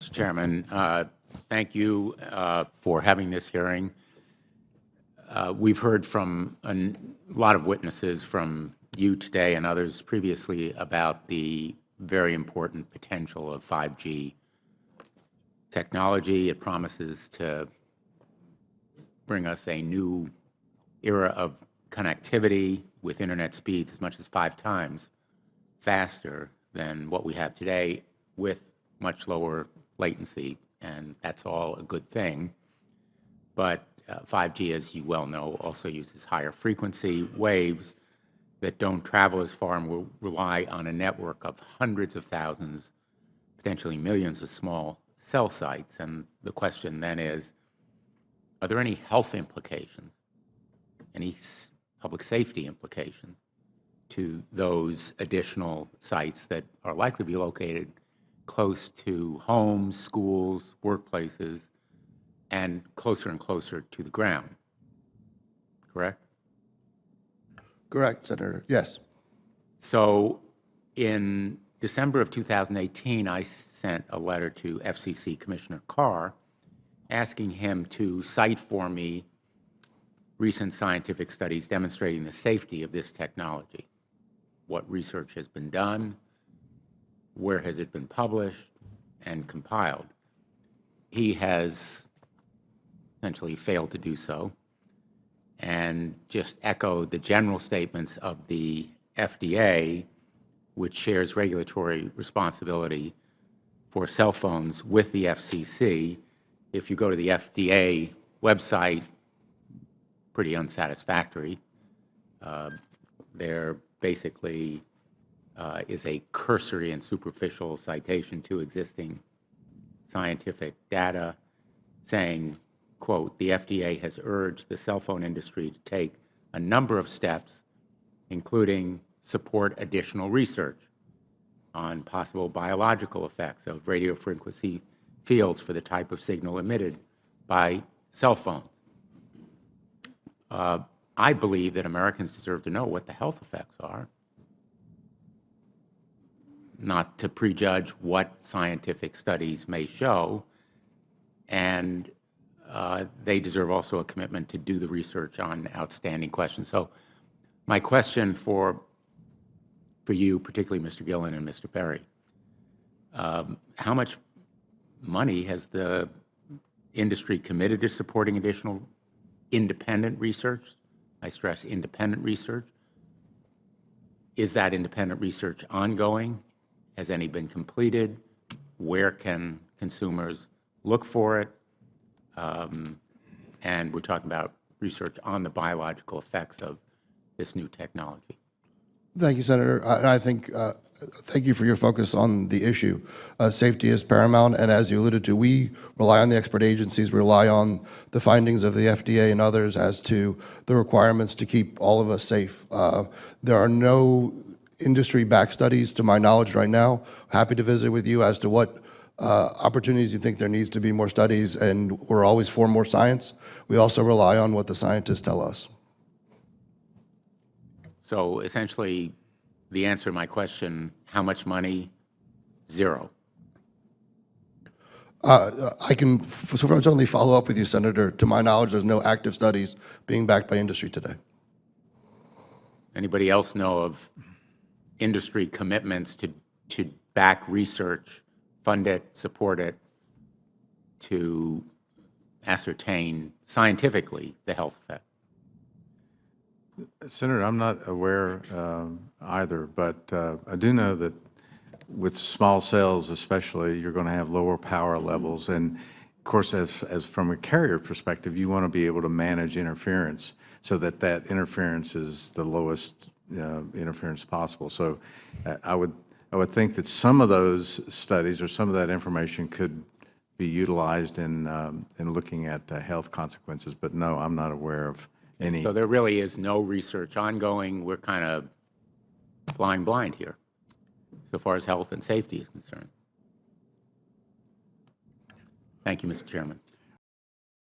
Mr. Chairman, thank you for having this hearing. We've heard from a lot of witnesses from you today and others previously about the very important potential of 5G technology. It promises to bring us a new era of connectivity with internet speeds as much as 5 times faster than what we have today with much lower latency, and that's all a good thing. But 5G, as you well know, also uses higher frequency waves that don't travel as far and will rely on a network of hundreds of thousands, potentially millions of small cell sites. And the question then is, are there any health implications, any public safety implications to those additional sites that are likely to be located close to homes, schools, workplaces, and closer to the ground? Correct? Correct, Senator. Yes. So in December of 2018, I sent a letter to FCC Commissioner Carr asking him to cite for me recent scientific studies demonstrating the safety of this technology. What research has been done, where has it been published and compiled? He has essentially failed to do so and just echoed the general statements of the FDA, which shares regulatory responsibility for cell phones with the FCC. If you go to the FDA website, pretty unsatisfactory. There basically is a cursory and superficial citation to existing scientific data saying, quote, the FDA has urged the cell phone industry to take a number of steps, including support additional research on possible biological effects of radio frequency fields for the type of signal emitted by cell phones. I believe that Americans deserve to know what the health effects are, not to prejudge what scientific studies may show, and they deserve also a commitment to do the research on outstanding questions. So my question for you, particularly Mr. Gillen and Mr. Perry, how much money has the industry committed to supporting additional independent research? I stress independent research. Is that independent research ongoing? Has any been completed? Where can consumers look for it? And we're talking about research on the biological effects of this new technology. Thank you, Senator. I think, thank you for your focus on the issue. Safety is paramount, and as you alluded to, we rely on the expert agencies, we rely on the findings of the FDA and others as to the requirements to keep all of us safe. There are no industry-backed studies, to my knowledge right now. Happy to visit with you as to what opportunities you think there needs to be more studies, and we're always for more science. We also rely on what the scientists tell us. So essentially, the answer to my question, how much money? Zero. I can certainly follow up with you, Senator. To my knowledge, there's no active studies being backed by industry today. Anybody else know of industry commitments to back research, fund it, support it, to ascertain scientifically the health effect? Senator, I'm not aware either, but I do know that with small cells especially, you're going to have lower power levels. And of course, as from a carrier perspective, you want to be able to manage interference so that that interference is the lowest interference possible. So I would think that some of those studies or some of that information could be utilized in looking at the health consequences. But no, I'm not aware of any. So there really is no research ongoing. We're kind of flying blind here so far as health and safety is concerned. Thank you, Mr. Chairman.